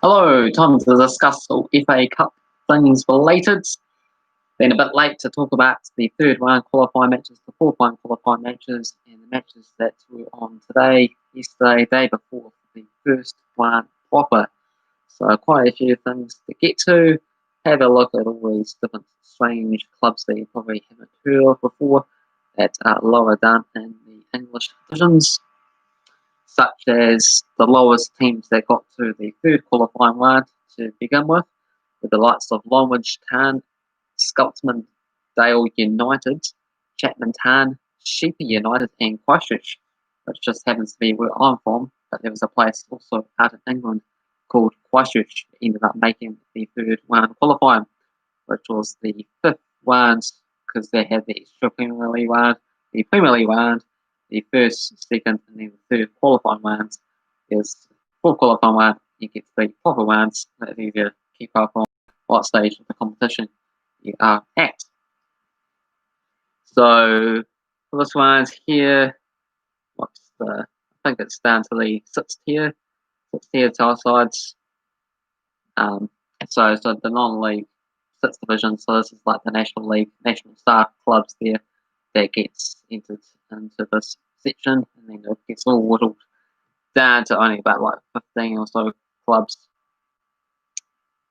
Hello, time to discuss all FA Cup things related. Been a bit late to talk about the third round qualifying matches, the fourth round qualifying matches, and the matches that were on today, yesterday, day before the first one proper. So quite a few things to get to. Have a look at all these different strange clubs that you probably haven't heard of before that are lower down in the English divisions, such as the lowest teams that got to the third qualifying round to begin with the likes of Longridge Town, Skelmersdale United, Chapman Town, Sheepy United, and Christchurch, which just happens to be where I'm from. But there was a place also out in England called Christchurch that ended up making the third round qualifying, which was the fifth round because they had the extra Premier League round, the Premier League round, the first, second, and then the third qualifying rounds. There's four qualifying rounds, you get three proper rounds that you keep up on what stage of the competition you are at. So for this one here, I think it's down to the sixth tier tile sides. So the non-league sixth division. So this is like the National League, national star clubs there that gets entered into this section, and then it gets all whittled down to only about like 15 or so clubs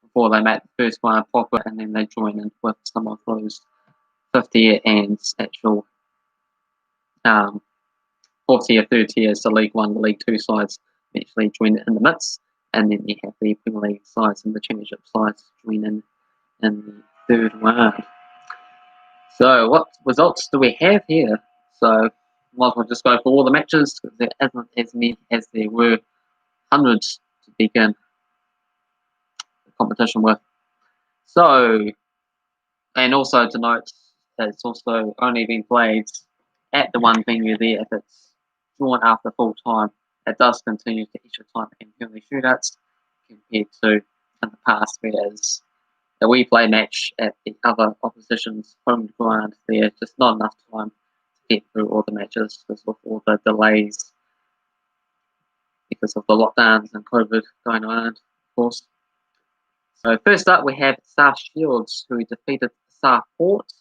before they make the first one proper, and then they join in with some of those 50 and actual fourth tier, third tier, so League One, League Two sides eventually join in the midst, and then you have the Premier League sides and the Championship sides join in the third round. So what results do we have here? So might as well just go for all the matches because there isn't as many as there were hundreds to begin the competition with. So, and also to note, it's also only been played at the one venue there. If it's drawn after full time, it does continue to extra time and penalty shootouts compared to in the past, whereas the replay match at the other opposition's home ground, there's just not enough time to get through all the matches because of all the delays because of the lockdowns and COVID going around, of course. So first up, we have South Shields, who defeated South Port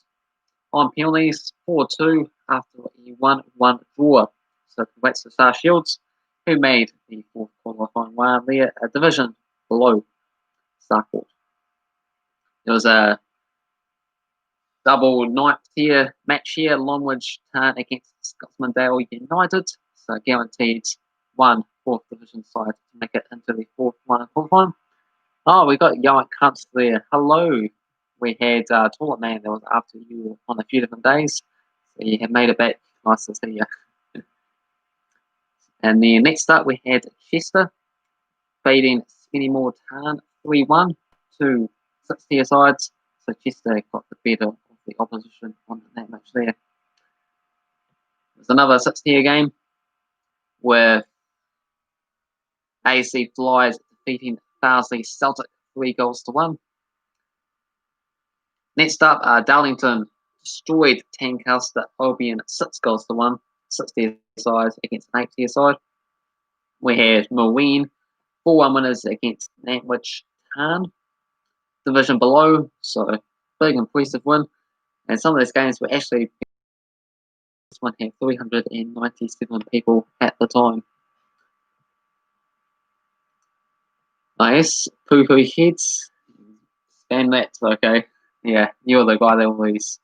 on penalties 4-2 after a 1-1 draw. So congrats to South Shields, who made the fourth qualifying round there, a division below South Port. There was a double ninth tier match here, Longridge Town against Skelmersdale United. So guaranteed one fourth division side to make it into the fourth one qualifying. Oh, we got Young Cunts there. Hello. We had Toilet Man that was after you on a few different days. So you have made it back. Nice to see you. And then next up we had Chester beating Skelmersdale Town 3-1 to 6 tier sides. So Chester got the better of the opposition on that match there. There's another 6 tier game where AC Flyers defeating Farsley Celtic 3-1. Next up, Darlington destroyed Tanncaster Albion 6-1, 6 tier sides against an 8 tier side. We had Marine 4-1 winners against Nantwich Town, division below, so big impressive win. And some of these games were actually, this one had 397 people at the time. Nice. Poo Poo Heads. Spam that, okay. Yeah, you're the guy that always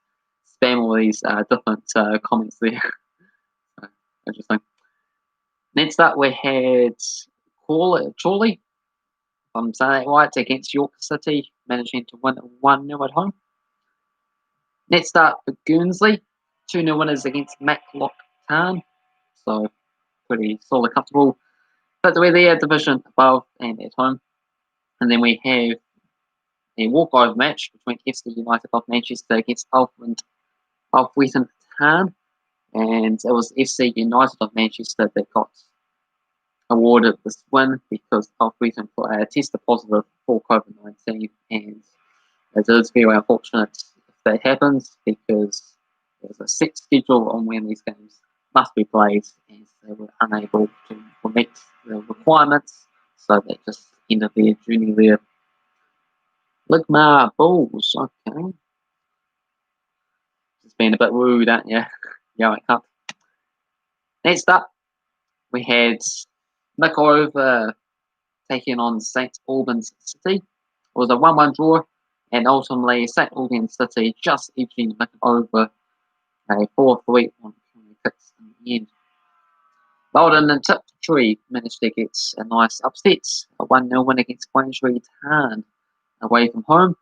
spam all these different comments there. Interesting. Next up, we had Crawley, if I'm saying that right, against York City, managing to win 1-0 at home. Next up, Guernsey, 2-0 winners against Matlock Town. So, pretty solid, comfortable. But we're there, division above and at home. And then we have a walkover match between FC United of Manchester against Alfreton Town. And it was FC United of Manchester that got awarded this win because Alfreton tested positive for COVID-19. And it is very unfortunate if that happens because there's a set schedule on when these games must be played, and they were unable to meet the requirements, so that just end of their journey there. Ligmar Bulls, okay. It's been a bit rude, aren't you? Yarwick Cup. Next up, we had Mickover taking on St Albans City. It was a 1-1 draw, and ultimately St Albans City just edging Mickover a 4-3 on kicks in the end. Bolton and Tiptree managed to get a nice upset, a 1-0 win against Queensbury Town away from home.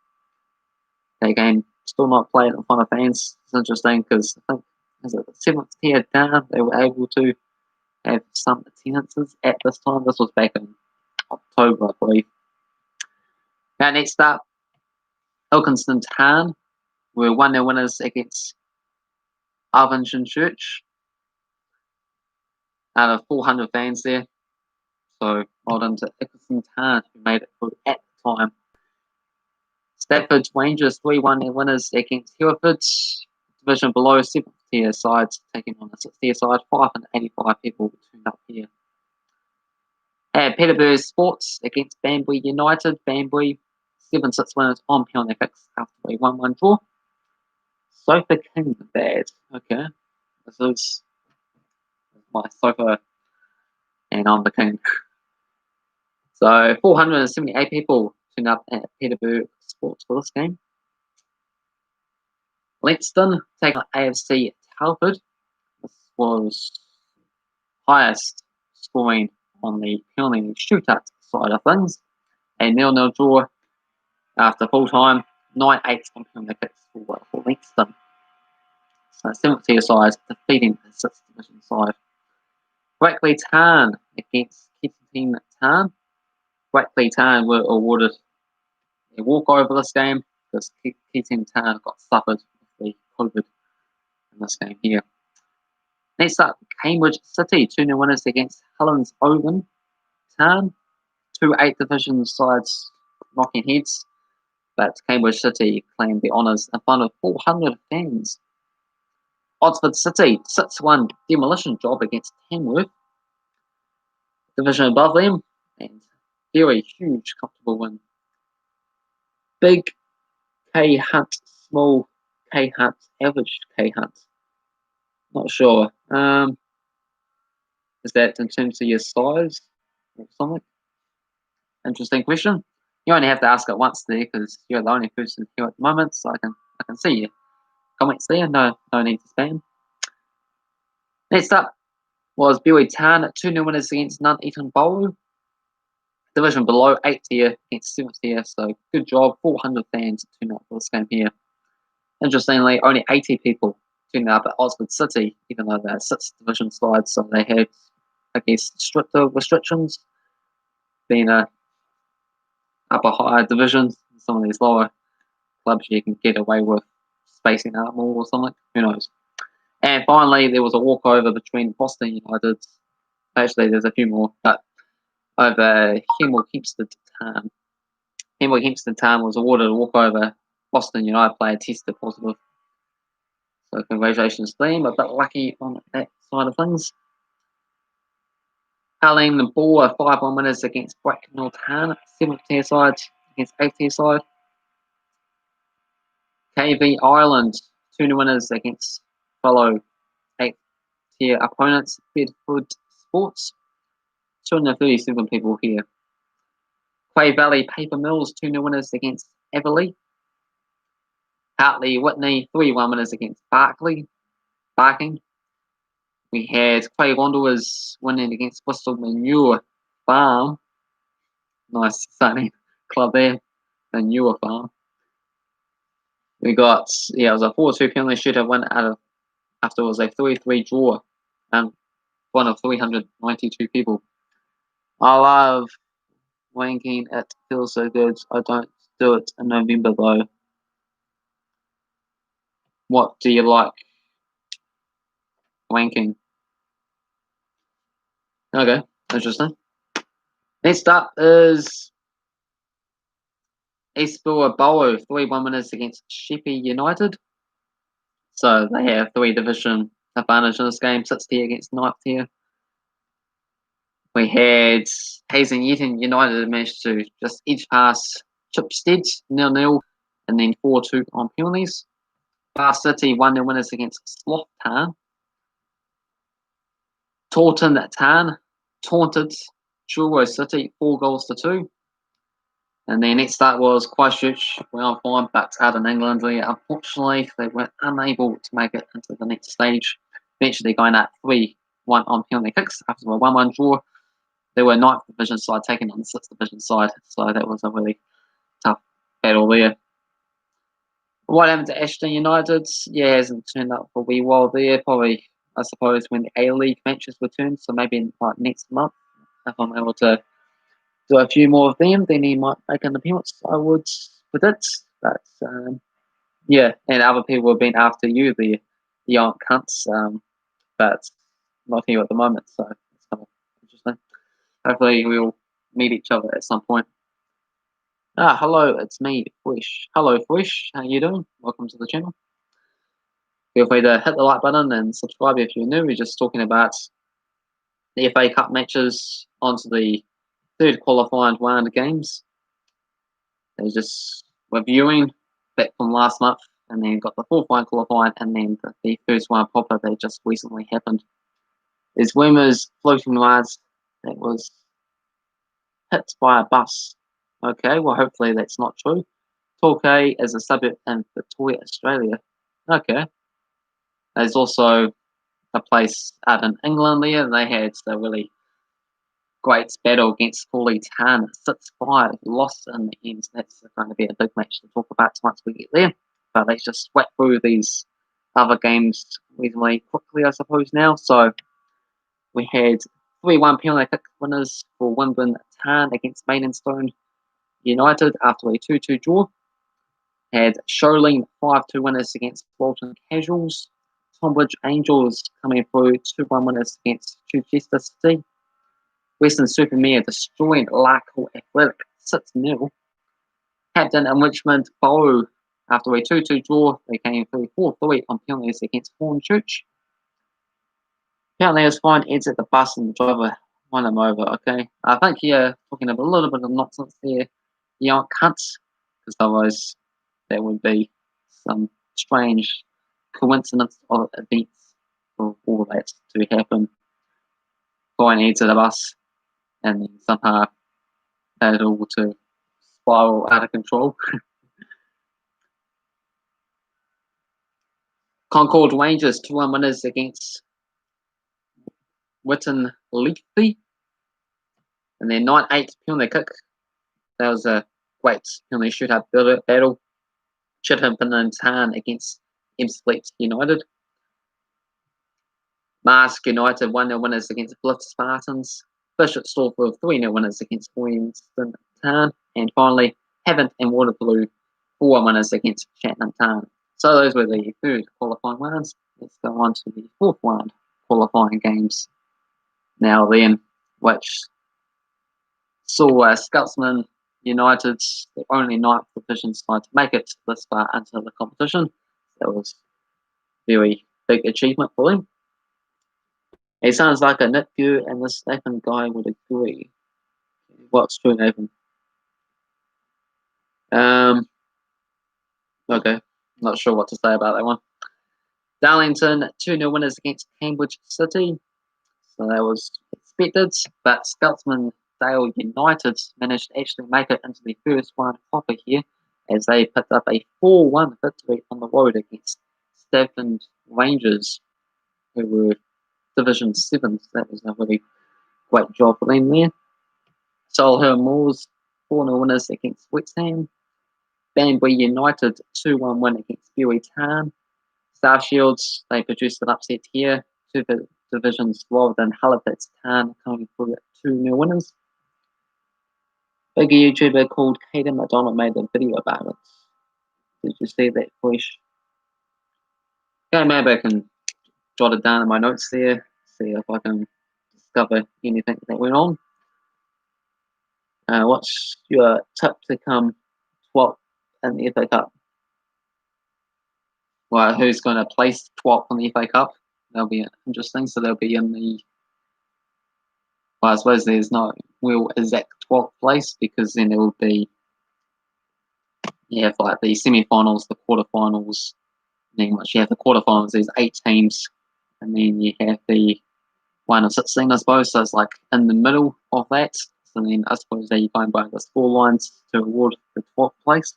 The game still not played in front of fans. It's interesting because I think as the 7th tier down, they were able to have some attendances at this time. This was back in October, I believe. Now, next up, Ilkeston Town were 1-0 winners against Arvington Church. Out of 400 fans there. So, well done to Ilkeston Town, who made it through at the time. Stafford Rangers 3-1 winners against Hereford. Division below, 7th tier sides taking on the 6th tier side. 585 people turned up here. Peterborough Sports against Banbury United. Banbury 7-6 winners on penalty kicks after a 1-1 draw. Sofa King bad. Okay. This is my sofa and I'm the king. So 478 people turned up at Peterborough Sports for this game. Leinster taking on AFC Telford. This was highest scoring on the penalty shootout side of things. A 0-0 draw after full time. 9-8 on penalty kicks for Leinster. So 7th tier side defeating the 6th division side. Brackley Town against Keating Town. Brackley Town were awarded a walkover this game because Keating Town got suffered with the COVID in this game here. Next up, Cambridge City, 2-0 winners against Helens Owen Town. 2 8th division sides knocking heads, but Cambridge City claimed the honours in front of 400 fans. Oxford City, 6-1 demolition job against Tamworth. Division above them, and very huge, comfortable win. Big K Hunt, small K Hunt, average K Hunt. Not sure. Is that in terms of your size or something? Interesting question. You only have to ask it once there because you're the only person here at the moment, so I can see your comments there. No need to spam. Next up was Berry Town at 2-0 winners against Nuneaton Borough. Division below, 8th tier against 7th tier, so good job. 400 fans turned up for this game here. Interestingly, only 80 people turned up at Oxford City, even though they're 6th division side, so they had, I guess, stricter restrictions. Being a upper higher divisions, some of these lower clubs you can get away with spacing out more or something. Who knows? And finally, there was a walkover between Boston United. Actually, there's a few more, but over Hemel Hempstead Town. Hemel Hempstead Town was awarded a walkover. Boston United player tested positive. So congratulations to them. A bit lucky on that side of things. Helene and Ball are 5-1 winners against Bracknell Town. 7th tier side against 8th tier side. Canvey Island, 2-0 winners against fellow 8th tier opponents. Bedford Sports, 237 people here. Clay Valley Paper Mills, 2-0 winners against Everleigh. Hartley Whitney, 3-1 winners against Barking. We had Clay Wanderers winning against Bristol Manure Farm. Nice sunny club there, Manure Farm. We got, it was a 4-2 penalty shootout win after it was a 3-3 draw. One of 392 people. I love wanking. It feels so good. I don't do it in November though. What do you like? Wanking. Okay, interesting. Next up is Eastbourne Borough, 3-1 winners against Sheppey United. So they have 3 division advantage in this game, 6th tier against 9th tier. We had Hayes United managed to just edge past Chipstead 0-0 and then 4-2 on penalties. Bath City 1-0 winners against Slough Town. Taunton Town taunted Truro City 4-2. And then next up was Christchurch, went on fine, but out in England. Unfortunately, they were unable to make it into the next stage. Eventually going up 3-1 on penalty kicks after a 1-1 draw. They were 9th division side taking on the 6th division side, so that was a really tough battle there. What happened to Ashton United? Yeah, hasn't turned up for a wee while there. Probably, I suppose, when the A-League matches return, so maybe in like next month, if I'm able to do a few more of them, then he might make an appearance, I would predict. But yeah, and other people have been after you, the young cunts, but not here at the moment, so it's kind of interesting. Hopefully we'll meet each other at some point. Hello, it's me, Fresh. Hello, Fresh. How you doing? Welcome to the channel. Feel free to hit the like button and subscribe if you're new. We're just talking about the FA Cup matches onto the third qualifying round games. They're just reviewing back from last month, and then got the fourth one qualifying, and then the first one proper that just recently happened. There's rumours floating around that was hit by a bus. Okay, well, hopefully that's not true. Torquay is a suburb in Victoria, Australia. Okay. There's also a place out in England there, and they had a really great battle against Crawley Town. 6-5, lost in the end. That's going to be a big match to talk about once we get there. But let's just sweat through these other games reasonably quickly, I suppose, now. So we had 3-1 penalty kick winners for Wimbledon Town against Maidstone United after a 2-2 draw. Had Sholing 5-2 winners against Bolton Casuals. Tonbridge Angels coming through 2-1 winners against Colchester Utd. Western Supermare destroying Larkhall Athletic 6-0. Captain and Richmond Bow after a 2-2 draw. They came through 4-3 on penalties against Hornchurch. Apparently, it was fine. Eds at the bus and the driver won him over. Okay, I think you're talking about a little bit of nonsense there, you aren't cunts, because otherwise there would be some strange coincidence of events for all that to happen. Going Eds at the bus, and then somehow it all to spiral out of control. Concord Rangers 2-1 winners against Witten Leafy. And then 9-8 penalty kick. That was a great penalty shootout battle. Chidham and Tarn against Ebbsfleet United. Mask United 1-0 winners against Blyth Spartans. Bishop Stortford 3-0 winners against Williamston Tarn. And finally, Havant and Waterloo 4-1 winners against Cheltenham Tarn. So those were the third qualifying rounds. Let's go on to the fourth round qualifying games now then, which saw Skelmersdale United, the only 9th division side to make it this far into the competition. That was a very big achievement for them. It sounds like a nitpick, and this Nathan guy would agree. What's true, Nathan? Okay, not sure what to say about that one. Darlington 2-0 winners against Cambridge City. So that was expected, but Skelmersdale United managed to actually make it into the first one proper here, as they picked up a 4-1 victory on the road against Stafford Rangers, who were Division 7. So that was a really great job for them there. Solihull Moors 4-0 winners against Wexham. Banbury United 2-1 win against Bury Town. Star Shields, they produced an upset here. 2 divisions lower than Halifax Town, coming through at 2-0 winners. Big YouTuber called Caden McDonald made a video about it. Did you see that, Fresh? Okay, maybe I can jot it down in my notes there, see if I can discover anything that went on. What's your tip to come 12th in the FA Cup? Well, who's going to place 12th in the FA Cup? That'll be interesting. So they'll be in the Well, I suppose there's no real exact 12th place because then it would be, for like the semi-finals, the quarterfinals, then once you have the quarterfinals, there's 8 teams, and then you have the 1 of 16, I suppose. So it's like in the middle of that. So then I suppose that you're going by the score lines to award the 12th place.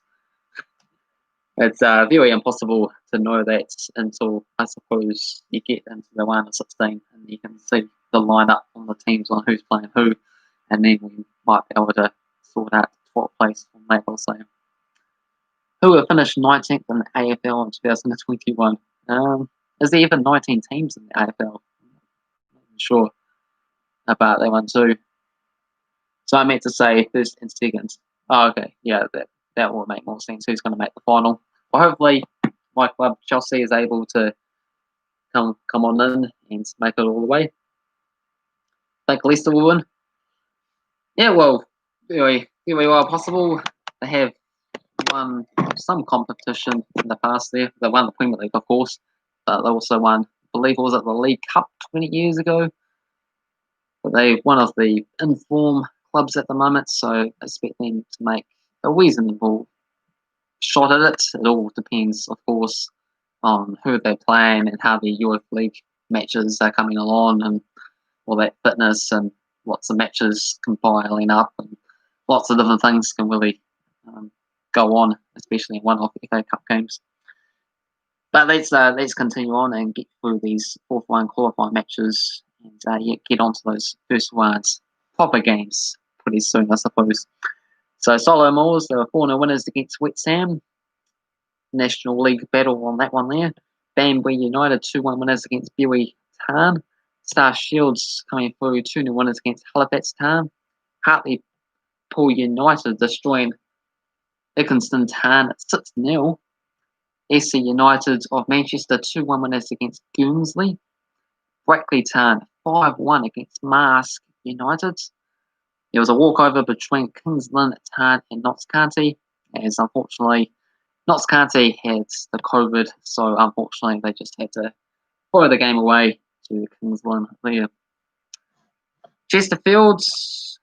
It's very impossible to know that until I suppose you get into the 1 of 16 and you can see the lineup on the teams on who's playing who, and then we might be able to sort out the 12th place from that also. Who will finish 19th in the AFL in 2021? Is there even 19 teams in the AFL? I'm not sure about that one too. So I meant to say first and second. Oh, okay. Yeah, that will make more sense. Who's going to make the final? Well, hopefully my club, Chelsea, is able to come on in and make it all the way. I think Leicester will win. Yeah, well, very well possible. They have won some competition in the past there. They won the Premier League, of course, but they also won, I believe it was at the League Cup 20 years ago. But they're one of the inform clubs at the moment, so I expect them to make a reasonable shot at it. It all depends, of course, on who they're playing and how the Youth League matches are coming along and all that fitness and lots of matches compiling up and lots of different things can really go on, especially in one-off FA Cup games. But let's continue on and get through these fourth round qualifying matches and get onto those first rounds proper games pretty soon, I suppose. So Solo Moors, they were 4-0 winners against Wrexham. National League battle on that one there. Banbury United 2-1 winners against Bury Town. Star Shields coming through 2-0 winners against Halifax Town. Hartlepool United destroying Ilkeston Town 6-0. SC United of Manchester 2-1 winners against Guernsey. Brackley Town 5-1 against Marsk United. There was a walkover between Kingsland Town and Notts County, as unfortunately Notts County had the COVID, so unfortunately they just had to throw the game away to Kingsland there. Chesterfield's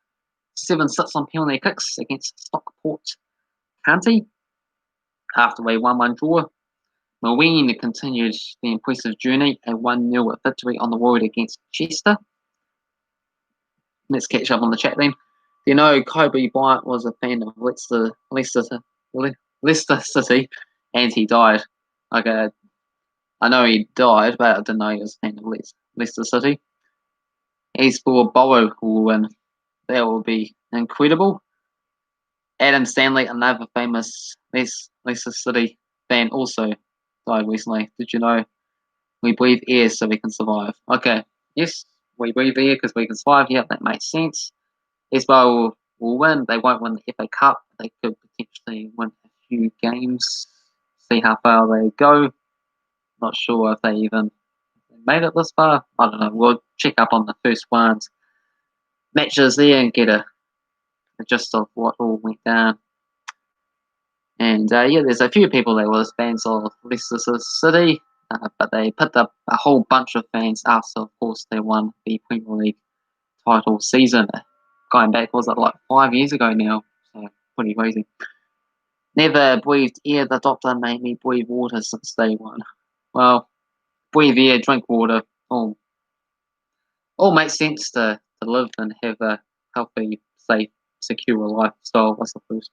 7-6 on penalty kicks against Stockport County after a 1-1 draw. Marine continued the impressive journey, a 1-0 victory on the road against Chester. Let's catch up on the chat then. Do you know Kobe Bryant was a fan of Leicester City and he died? Okay, I know he died, but I didn't know he was a fan of Leicester City. He's for Borough will win. That will be incredible. Adam Stanley, another famous Leicester City fan, also died recently. Did you know? We breathe air so we can survive. Okay, yes, we breathe air because we can survive. Yeah, that makes sense. Esbo will win. They won't win the FA Cup. They could potentially win a few games. See how far they go. Not sure if they even made it this far. I don't know. We'll check up on the first ones matches there and get a gist of what all went down. And there's a few people that was fans of Leicester City, but they picked up a whole bunch of fans after, of course, they won the Premier League title season. Going back, was it like 5 years ago now? So pretty crazy. Never breathed air. The doctor made me breathe water since day one. Well, breathe air, drink water. All makes sense to live and have a healthy, safe, secure lifestyle, I suppose.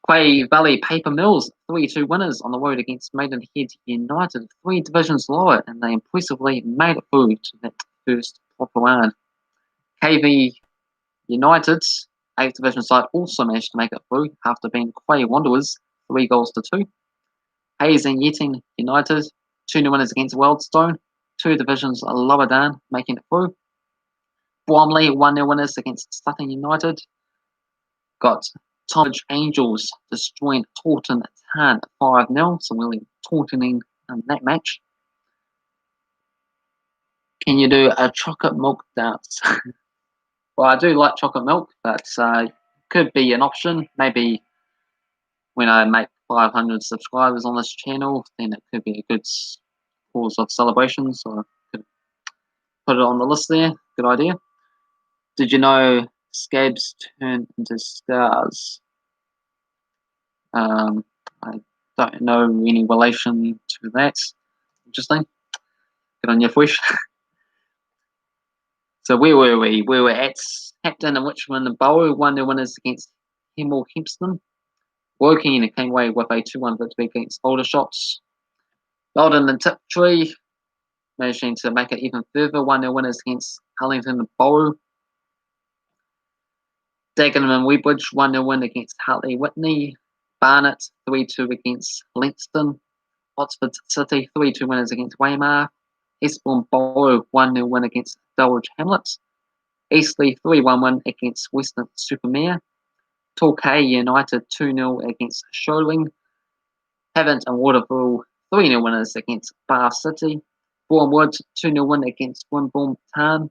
Quay Valley Paper Mills, 3-2 winners on the road against Maidenhead United, 3 divisions lower, and they impressively made it through to that first proper round. Canvey United's 8th division side also managed to make it through after being Quay Wanderers 3-2. Hayes and Yetting United, 2-0 winners against Wealdstone, 2 divisions lower down, making it through. Bromley 1-0 winners against Sutton United. Got Tonbridge Angels destroying Taunton Town 5-0, so really Tauntoning in that match. Can you do a chocolate milk dance? Well, I do like chocolate milk, but could be an option. Maybe when I make 500 subscribers on this channel, then it could be a good cause of celebration. So I could put it on the list there. Good idea. Did you know scabs turn into scars? I don't know any relation to that. Interesting. Good on your wish. So where were we? We were at Hampton and Richmond and Bow won their winners against Hemel Hempston. Woking came away with a 2-1 victory against Aldershots. Golden and Tiptree managing to make it even further, won their winners against Harlington and Bow. Dagenham and Weybridge won their win against Hartley Whitney. Barnet 3-2 against Leinster. Oxford City 3-2 winners against Weymar. Eastbourne Borough won their win against Dulwich Hamlets. Eastleigh 3-1 win against Western Supermare. Torquay United 2-0 against Sholing. Havant and Waterville 3-0 winners against Bath City. Bournemouth 2-0 win against Wimborne Town.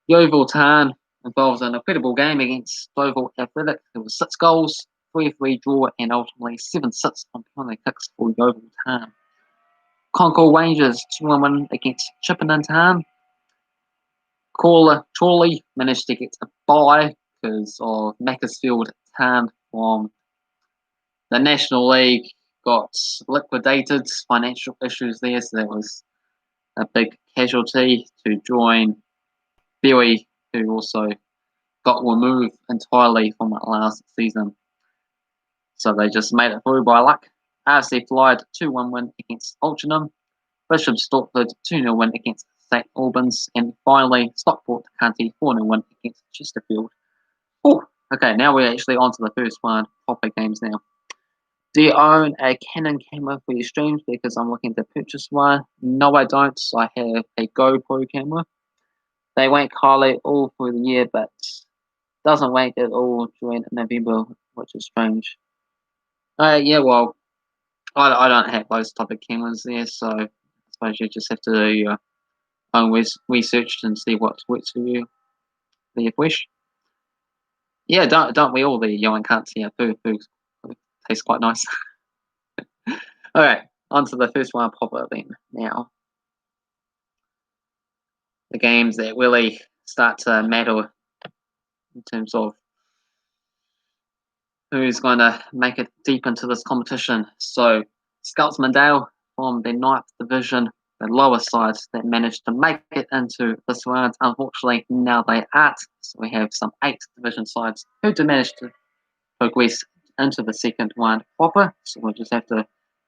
Yeovil Town involved an incredible game against Deauville Athletic. There was 6 goals, 3-3 draw, and ultimately 7-6 on penalty kicks for Yeovil Town. Concord Rangers 2-1 win against Chippenham Town. Crawley managed to get a bye because of Macclesfield Town from the National League got liquidated, financial issues there, so that was a big casualty to join Banbury, who also got removed entirely from it last season. So they just made it through by luck. RC Clyde 2-1 win against Altrincham. Bishop Stortford 2-0 win against St Albans. And finally, Stockport County 4-0 win against Chesterfield. Oh, okay, now we're actually on to the first one, proper games now. Do you own a Canon camera for your streams? Because I'm looking to purchase one. No, I don't. I have a GoPro camera. They rank highly all through the year, but doesn't rank at all during November, which is strange. Yeah, well, I don't have those type of cameras there, so I suppose you just have to do your own research and see what works for you. For your wish. Yeah, don't we all? The young cunts, yeah, food tastes quite nice. All right, on to the first one proper then. Now, the games that really start to matter in terms of who's going to make it deep into this competition. So, Skelmersdale from the 9th division, the lower side that managed to make it into this round. Unfortunately, now they aren't. So we have some 8 division sides who do manage to progress into the second round proper. So we'll just have to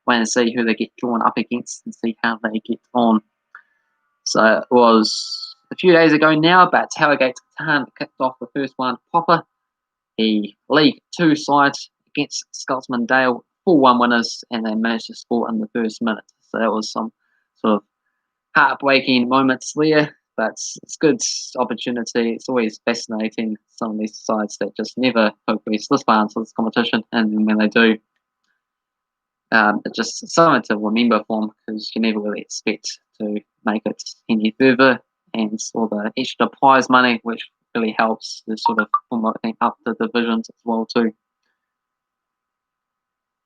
wait and see who they get drawn up against and see how they get on. So it was a few days ago now, but Harrogate Town kicked off the first one proper. The League 2 side against Skelmersdale, 4-1 winners, and they managed to score in the first minute. So that was some sort of heartbreaking moments there, but it's good opportunity. It's always fascinating, some of these sides that just never progress this far into this competition, and when they do, it's just something to remember from, because you never really expect to make it any further, and all the extra prize money, which really helps to sort of promoting up the divisions as well too.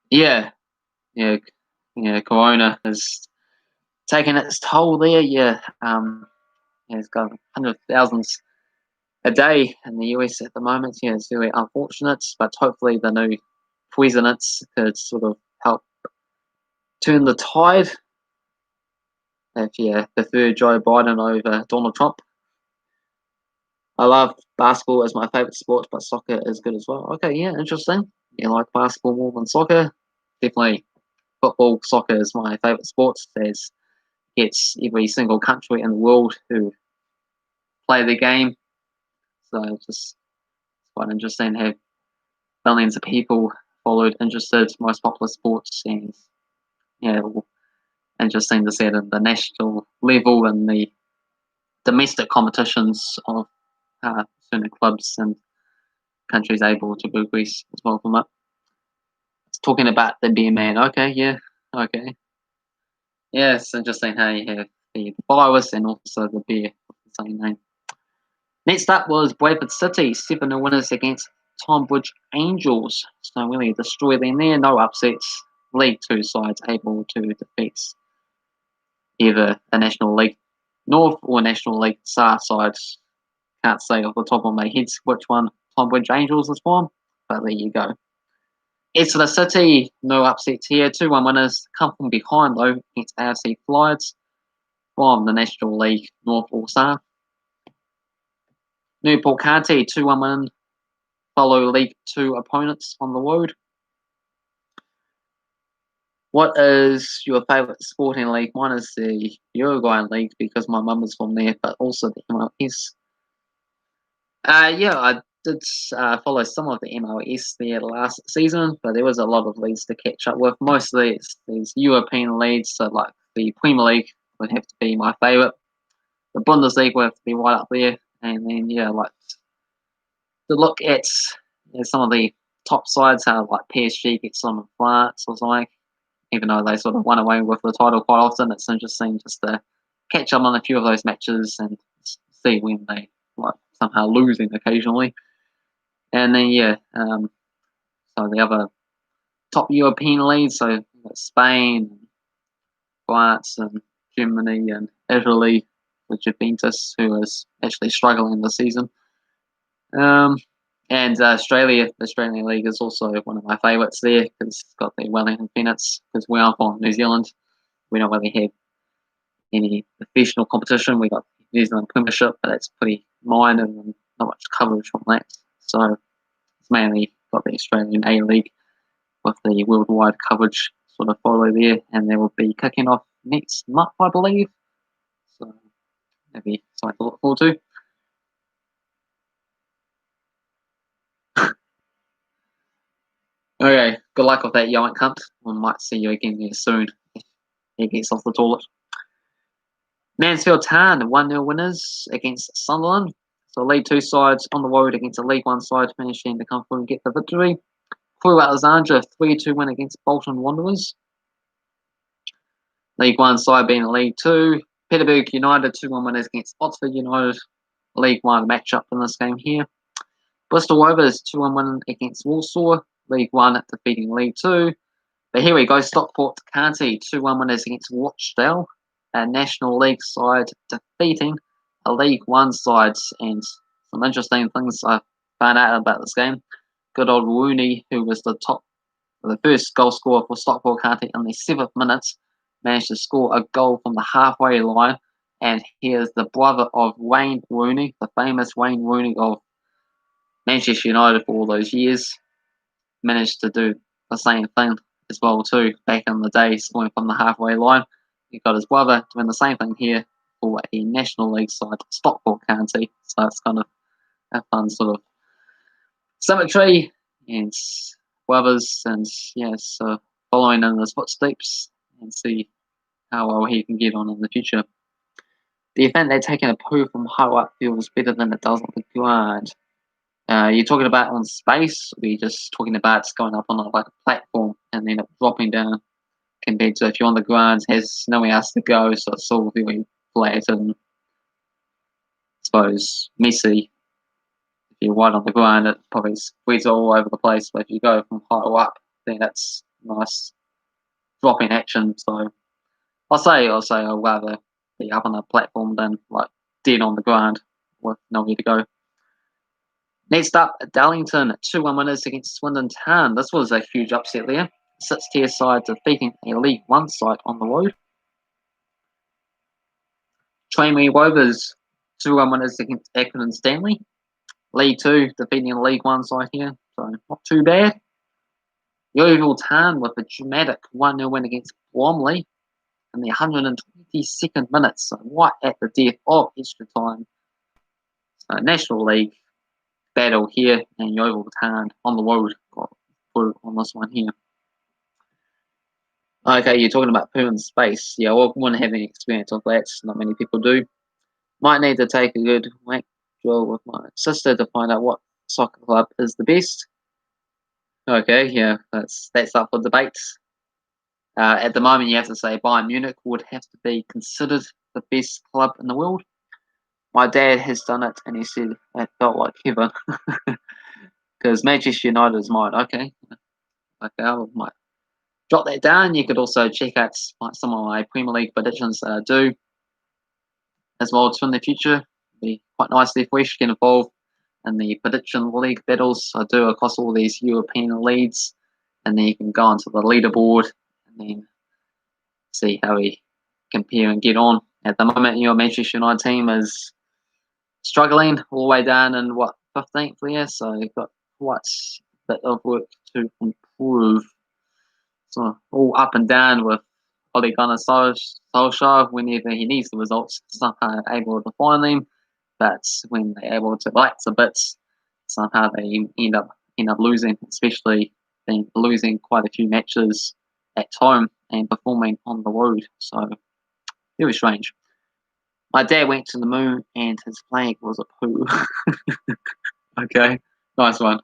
Yeah, Corona has taken its toll there. Yeah, it's got hundreds of thousands a day in the US at the moment. Yeah, it's very unfortunate, but hopefully the new presidents could sort of help turn the tide. If you prefer Joe Biden over Donald Trump. I love basketball as my favourite sport, but soccer is good as well. Okay, yeah, interesting. You like basketball more than soccer? Definitely football, soccer is my favourite sport. There's every single country in the world who play the game. So it's just quite interesting to have billions of people followed, interested, most popular sports, and yeah, interesting to see it at the national level and the domestic competitions of certain clubs and countries able to progress as well from it. It's talking about the beer man. Okay, yeah, okay. Yeah, it's interesting how you have the virus and also the beer with the same name. Next up was Bradford City, 7-0 winners against Tonbridge Angels. So really destroy them there, no upsets. League 2 sides able to defeat either the National League North or National League South sides. Can't say off the top of my head which one Tonbridge Angels is from, but there you go. Exeter City, no upsets here. 2-1 winners, come from behind though against AFC Flyers from the National League North or South. Newport County, 2-1 win, follow League 2 opponents on the road. What is your favourite sporting league? Mine is the Uruguayan League because my mum is from there, but also the MLS. Yeah, I did follow some of the MLS there last season, but there was a lot of leagues to catch up with. Mostly it's these European leagues, so like the Premier League would have to be my favourite. The Bundesliga would have to be right up there, and then yeah, like to look at some of the top sides, how like PSG gets on in France or something. Even though they sort of won away with the title quite often, it's interesting just to catch up on a few of those matches and see when they like somehow losing occasionally. And then yeah, so the other top European leagues, so Spain, France, and Germany, and Italy with Juventus, who is actually struggling this season. And Australia, the Australian League is also one of my favourites there because it's got the Wellington Phoenix. Because we are from New Zealand, we don't really have any professional competition. We got New Zealand Premiership, but that's pretty minor and not much coverage from that. So it's mainly got the Australian A League with the worldwide coverage sort of follow there, and they will be kicking off next month, I believe. So maybe something to look forward to. Okay, good luck with that yoink hunt. We might see you again there soon if he gets off the toilet. Mansfield Town, 1-0 winners against Sunderland. So League 2 sides on the road against a League 1 side managing to come through and get the victory. Crewe Alexandra, 3-2 win against Bolton Wanderers. League 1 side being League 2. Peterborough United, 2-1 winners against Oxford United. League 1 matchup in this game here. Bristol Rovers, 2-1 win against Walsall. League 1 defeating League 2. But here we go, Stockport County, 2-1 winners against Rochdale. A National League side defeating a League 1 side. And some interesting things I found out about this game. Good old Rooney, who was the first goal scorer for Stockport County in the 7th minute, managed to score a goal from the halfway line. And here's the brother of Wayne Rooney, the famous Wayne Rooney of Manchester United for all those years, managed to do the same thing as well too back in the day, scoring from the halfway line. He got his brother doing the same thing here for a National League side, Stockport County. So it's kind of a fun sort of symmetry and brothers, and yes, following in his footsteps and see how well he can get on in the future. Do you think they're taking a poo from high up feels better than it does on the ground? You're talking about on space, or you're just talking about it's going up on like a platform and then it dropping down, compared to if you're on the ground, it has nowhere else to go, so it's all very flat and, I suppose, messy. If you're right on the ground, it probably spreads all over the place, but if you go from high up, then it's nice dropping action. So I'll say I'd rather be up on a platform than like dead on the ground with nowhere to go. Next up, Darlington, 2-1 winners against Swindon Town. This was a huge upset there. 6th-tier side defeating a League 1 side on the road. Tranmere Rovers, 2-1 winners against Accrington Stanley. League 2 defeating a League 1 side here, so not too bad. Yeovil Town with a dramatic 1-0 win against Bromley in the 122nd minute, so right at the death of extra time. So National League battle here, and Yeovil Town on the road got through on this one here. Okay, you're talking about poo in space. Yeah, I wouldn't have any experience of that. Not many people do. Might need to take a good wank drill with my sister to find out what soccer club is the best. Okay, yeah, that's up for debate. At the moment, you have to say Bayern Munich would have to be considered the best club in the world. My dad has done it, and he said it felt like heaven. Because Manchester United is mine. Okay, I might jot that down. You could also check out some of my Premier League predictions that I do. as well too in the future. Be quite nicely if we should get involved in the prediction league battles I do across all these European leagues, and then you can go onto the leaderboard and then see how we compare and get on. At the moment, your Manchester United team is struggling all the way down in 15th there, so you've got quite a bit of work to improve. So all up and down with Ole Gunnar Solskjaer whenever he needs the results, somehow able to find them, but when they're able to relax a bit, somehow they end up losing, especially losing quite a few matches at home and performing on the road. So very strange. My dad went to the moon and his flag was a poo. Okay, nice one.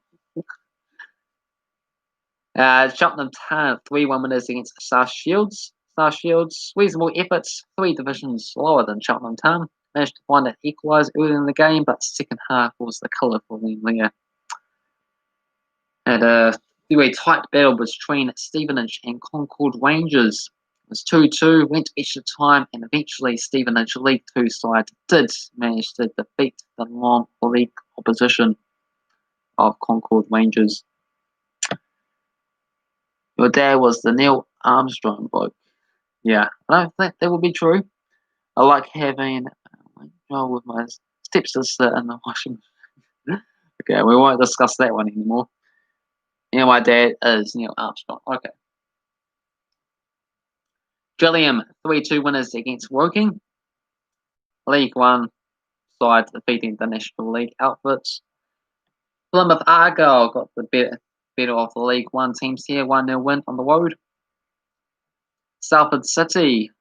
Cheltenham Town 3-1 winners against South Shields. South Shields, reasonable efforts, 3 divisions lower than Cheltenham Town. Managed to find an equaliser early in the game, but second half was the colour for them there. Had a very tight battle between Stevenage and Concord Rangers. It was 2-2, went to extra time, and eventually Stevenage League 2 side did manage to defeat the non-league opposition of Concord Rangers. Your dad was the Neil Armstrong bloke. Yeah, I don't think that would be true. I like having with my stepsister in the washing machine. Okay, we won't discuss that one anymore. Yeah, my dad is Neil Armstrong. Okay. Gillingham 3-2 winners against Woking. League 1 side defeating the National League outfits. Plymouth Argyle got the better of the League 1 teams here. 1-0 win on the road. Salford City.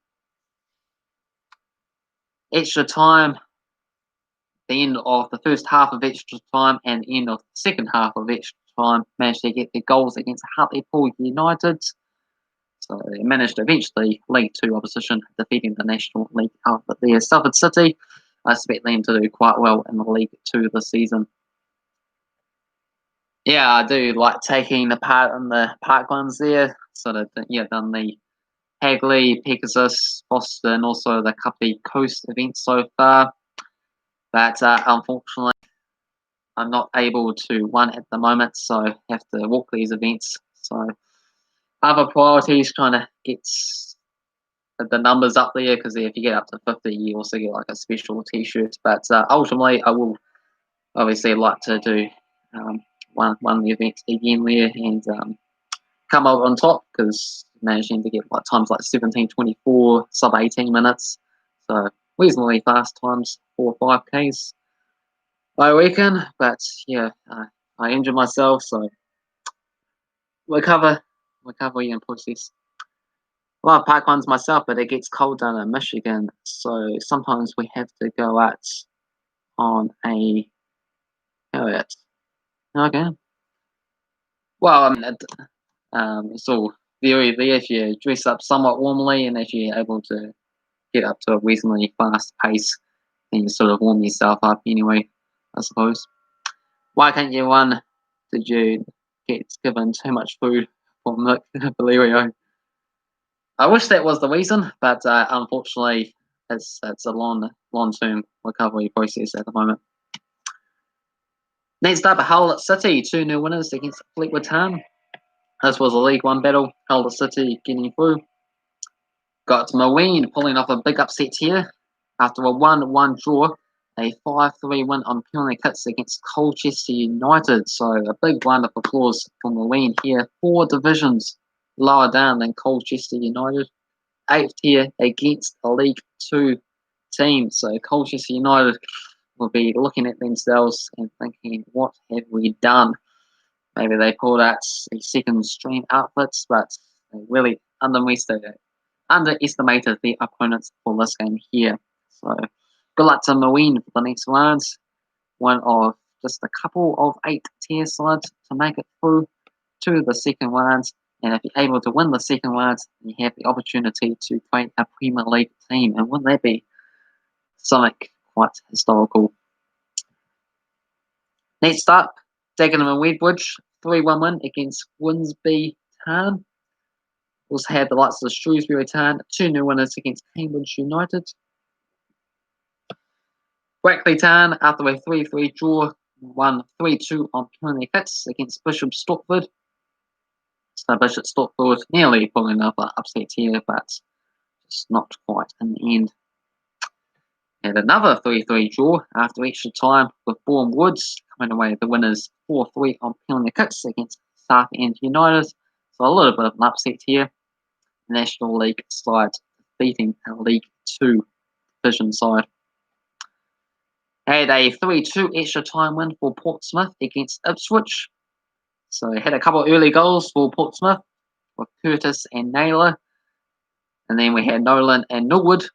Extra time. The end of the first half of extra time and the end of the second half of extra time managed to get their goals against Hartlepool United. So they managed to eventually League 2 opposition, defeating the National League outfit there. Salford City, I expect them to do quite well in the League 2 this season. Yeah, I do like taking the part in the park ones there. Sort of, done the Hagley, Pegasus, Boston, also the Cuppy Coast events so far. But unfortunately, I'm not able to run at the moment, so I have to walk these events. So other priorities trying to get the numbers up there, because if you get up to 50, you also get like a special T-shirt. But ultimately, I will obviously like to do one of the events again there and come out on top, because managing to get like times like 17:24, sub 18 minutes, so reasonably fast times for 5Ks. I reckon, but yeah, I injured myself, so recovery and process. I love park runs myself, but it gets cold down in Michigan, so sometimes we have to go out on a Harriet. Okay. Well, it's all theory there. If you dress up somewhat warmly and if you're able to get up to a reasonably fast pace, then you sort of warm yourself up anyway, I suppose. Why can't you run? Did you get given too much food from Nick Valerio? I wish that was the reason, but unfortunately, it's a long-term recovery process at the moment. Next up, Hull City, 2-0 winners against Fleetwood Town. This was a League 1 battle, Hull City getting through. Got Marine pulling off a big upset here after a 1-1 draw. A 5-3 win on penalty kicks against Colchester Utd. So a big round of applause for Marine here. 4 divisions lower down than Colchester Utd. 8th here against a League 2 team. So Colchester Utd will be looking at themselves and thinking, what have we done? Maybe they pulled out a second string outfits, but they really underestimated the opponents for this game here. So good luck to Marine for the next rounds. One of just a couple of 8 tier sides to make it through to the second rounds. And if you're able to win the second rounds, you have the opportunity to create a Premier League team. And wouldn't that be something quite historical? Next up, Dagenham and Wedbridge, 3-1 win against Winsby Town. Also had the likes of Shrewsbury Town, 2-0 winners against Cambridge United. Brackley Town, after a 3-3 draw, won 3-2 on penalty kicks against Bishop Stortford. So Bishop Stortford nearly pulling another upset here, but just not quite in the end. And another 3-3 draw after extra time with Bourne Woods coming away the winners 4-3 on penalty kicks against Southend United. So a little bit of an upset here. National League side beating a League 2 division side. Had a 3-2 extra time win for Portsmouth against Ipswich. So had a couple of early goals for Portsmouth with Curtis and Naylor. And then we had Nolan and Norwood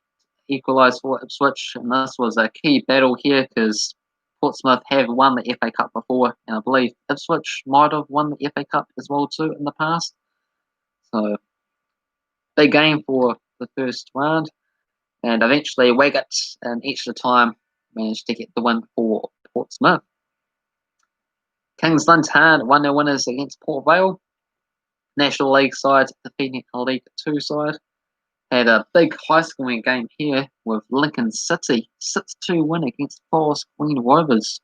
equalised for Ipswich. And this was a key battle here because Portsmouth have won the FA Cup before. And I believe Ipswich might have won the FA Cup as well too in the past. So big game for the first round. And eventually Wiggett in extra time managed to get the win for Portsmouth. Kingsland Town 1-0 winners against Port Vale. National League side defeating a League 2 side. Had a big high-scoring game here with Lincoln City 6-2 win against Forest Green Rovers.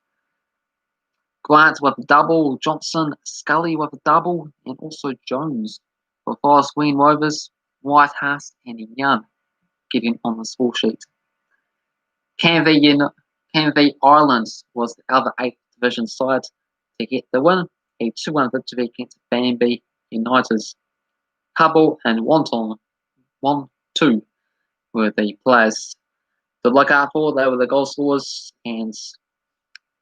Grant with a double, Johnson, Scully with a double, and also Jones for Forest Green Rovers, Whitehouse and Young getting on the score sheet. Canvey Island was the other 8th division side to get the win, a 2-1 victory against Banbury United. Hubble and Wanton 1-2 were the players to look out for. They were the goal scorers and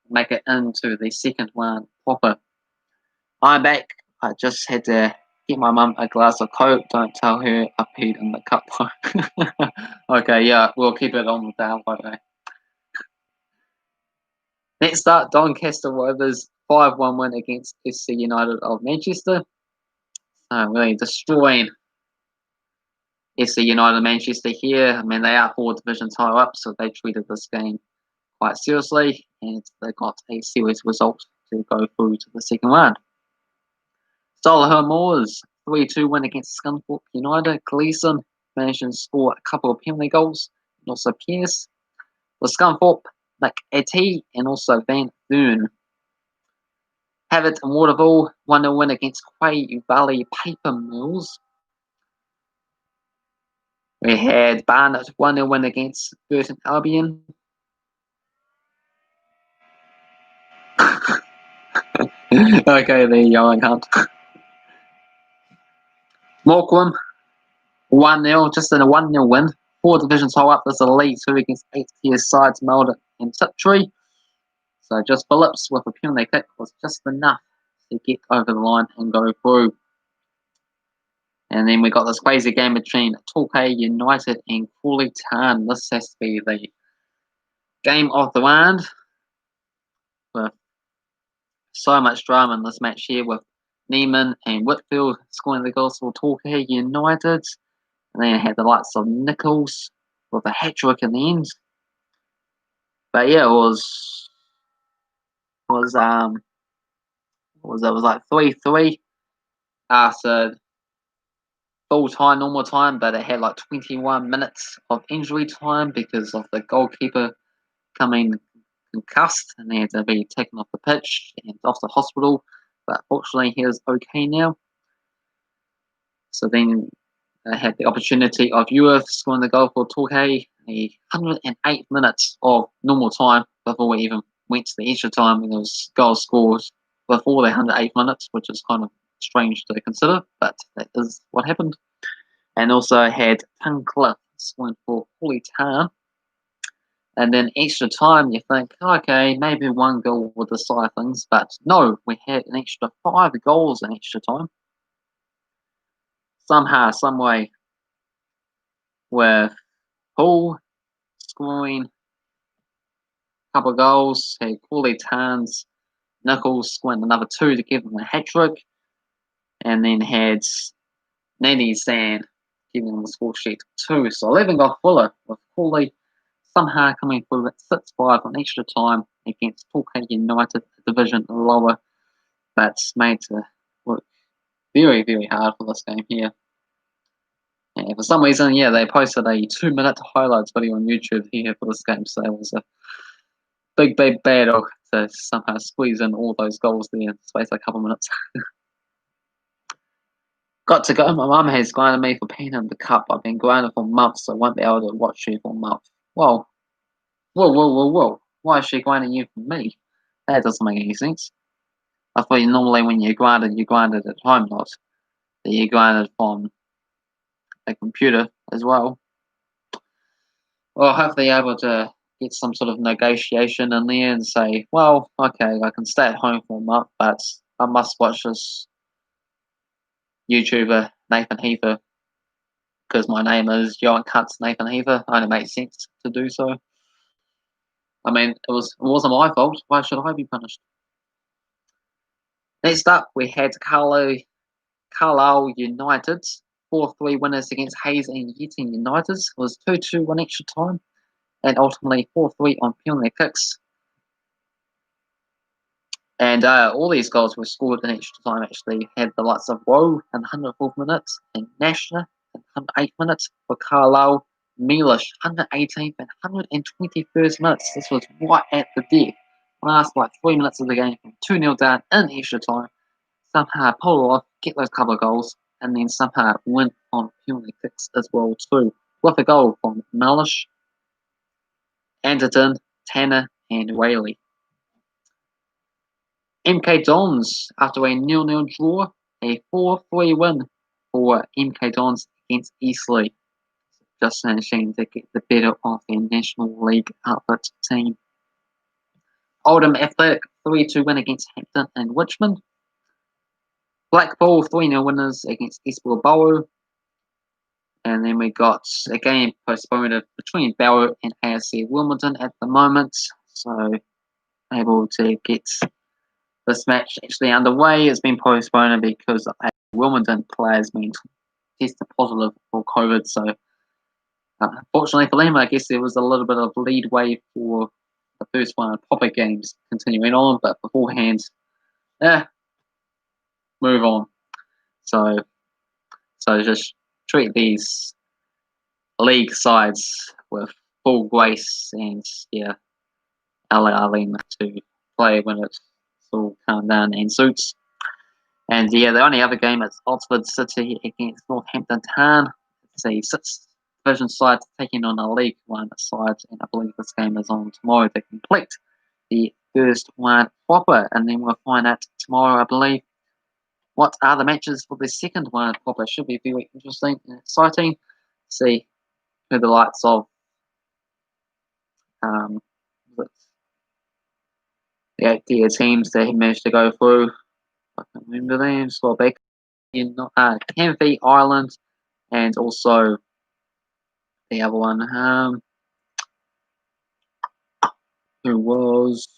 make it into the second one proper. I'm back. I just had to get my mum a glass of Coke. Don't tell her I peed in the cup. Okay, yeah, we'll keep it on the down low. Next up, Doncaster Rovers 5-1 win against FC United of Manchester. Really destroying FC United Manchester here. I mean, they are 4 divisions higher up, so they treated this game quite seriously, and they got a serious result to go through to the second round. Solihull Moors 3-2 win against Scunthorpe United. Gleeson managed to score a couple of penalty goals, and also Pierce. For Scunthorpe, McAtee and also Van Thurn. Havett and Waterville 1-0 win against Quay Valley Paper Mills. We had Barnet 1-0 win against Burton Albion. Okay, there you go, I can't. Morecambe 1-0, just in a 1-0 win. 4 divisions high up. There's a League 2 against 8th tier sides Melbourne and Tiptree. So just Phillips with a penalty kick was just enough to get over the line and go through. And then we got this crazy game between Torquay United and Crawley Town. This has to be the game of the round. With so much drama in this match here with Neiman and Whitfield scoring the goals for Torquay United. And then I had the likes of Nichols with a hat-trick in the end. But yeah, it was like 3-3 after full time, normal time, but it had like 21 minutes of injury time because of the goalkeeper coming concussed and he had to be taken off the pitch and off the hospital. But fortunately, he is okay now. So then they had the opportunity of Ewith scoring the goal for Torquay, a 108 minutes of normal time before we even went to the extra time when there was goals scored before the 108 minutes, which is kind of strange to consider, but that is what happened. And also had Tunnicliffe scoring for Crawley Town. And then extra time, you think, okay, maybe one goal will decide things, but no, we had an extra 5 goals in extra time. Somehow, some way, with Paul scoring a couple of goals, had Crawley Town's Nichols scoring another 2 to give them a hat-trick, and then had Nanny Sand giving them the score sheet 2. So 11 got fuller with Crawley somehow coming through at 6-5 on extra time against Torquay United, division lower, but made to work very, very hard for this game here. And for some reason, yeah, they posted a 2-minute highlights video on YouTube here for this game, so it was big battle to somehow squeeze in all those goals there in the space of a couple of minutes. Got to go. My mum has grounded me for peeing in the cup. I've been grounded for months, so I won't be able to watch you for months. Well, whoa. Why is she grounding you for me? That doesn't make any sense. I thought normally when you're grounded at home, not that you're grounded from a computer as well. Well, hopefully able to get some sort of negotiation in there and say, well, okay, I can stay at home for a month, but I must watch this YouTuber, Nathan Heather, because my name is Johan Cuts Nathan Heather. Only makes sense to do so. I mean, it wasn't my fault. Why should I be punished? Next up, we had Carlisle United. 4-3 winners against Hayes and Yetting United. It was 2-2 one extra time, and ultimately 4-3 on penalty kicks. And all these goals were scored in extra time. Actually, had the likes of Woe in the 104th minute, and Nashner in the 108th minute for Carlisle. Mealish, 118th and 121st minutes. This was right at the death. Last 3 minutes of the game, from 2-0 down in extra time. Somehow pull off, get those couple of goals, and then somehow win on penalty kicks as well too. With a goal from Mealish, Anderton, Tanner, and Whaley. MK Dons, after a 0-0 draw, a 4-3 win for MK Dons against Eastleigh. Just managing to get the better of their National League outfit team. Oldham Athletic 3-2 win against Hampton and Richmond. Blackpool 3-0 winners against East Bilbao. And then we got a game postponed between Barrow and AFC Wilmington at the moment. So able to get this match actually underway. It's been postponed because a Wilmington player has been tested positive for COVID. So fortunately for them, I guess there was a little bit of leadway for the first one proper games continuing on, but beforehand, move on. So just treat these league sides with full grace and allow them to play when it's all calmed down and suits. And the only other game is Oxford City against Northampton Town. It's a 6th division side taking on a League One side, and I believe this game is on tomorrow to complete the first one proper, and then we'll find out tomorrow, I believe, what are the matches for the second one proper. Should be very interesting and exciting. See who the likes of the teams that have managed to go through. I can't remember them. So back in Canvey Island, and also the other one, who was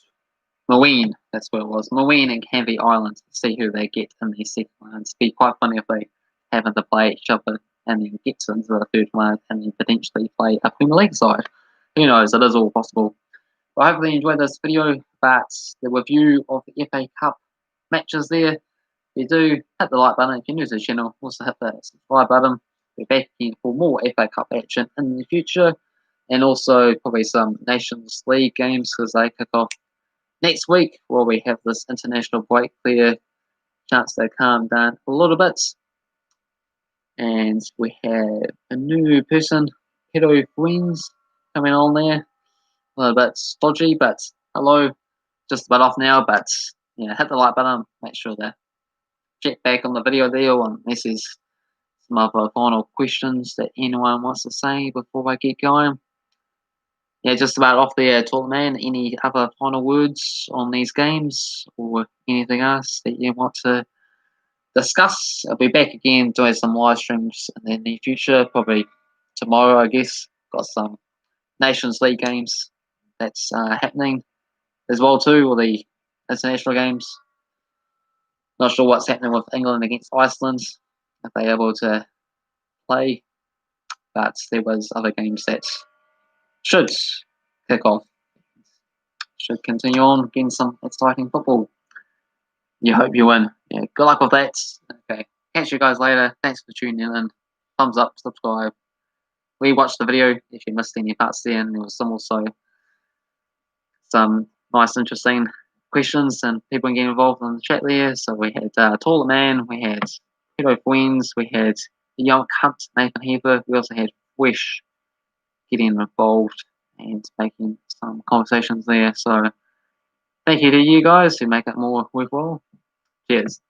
Marine. That's what it was. Marine and Canvey Island. See who they get in the second one. It'd be quite funny if they happen to play each other and then get into the third one and then potentially play a Premier League side. Who knows? It is all possible. But hopefully you enjoyed this video about the review of the FA Cup matches there. If you do, hit the like button. If you're new to the channel, also hit the subscribe button. We're back again for more FA Cup action in the future. And also probably some Nations League games because they kick off next week while we have this international break there. Chance to calm down a little bit. And we have a new person, Pedo Friends, coming on there. A little bit stodgy, but hello. Just about off now, but hit the like button. Make sure to check back on the video there, unless there's some other final questions that anyone wants to say before I get going. Just about off there, Tall Man. Any other final words on these games or anything else that you want to discuss? I'll be back again doing some live streams in the near future, probably tomorrow, I guess. Got some Nations League games that's happening as well too, or the international games. Not sure what's happening with England against Iceland, if they're able to play, but there was other games that should kick off, should continue on, getting some exciting football. You hope you win. Good luck with that. Okay, catch you guys later. Thanks for tuning in. Thumbs up, subscribe. Rewatch the video if you missed any parts there, and there was some some nice, interesting questions and people getting involved in the chat there. So we had Taller Man, we had Pedo Queens, we had the Young Cunt, Nathan Heather. We also had Wish getting involved and making some conversations there. So thank you to you guys who make it more worthwhile. Cheers.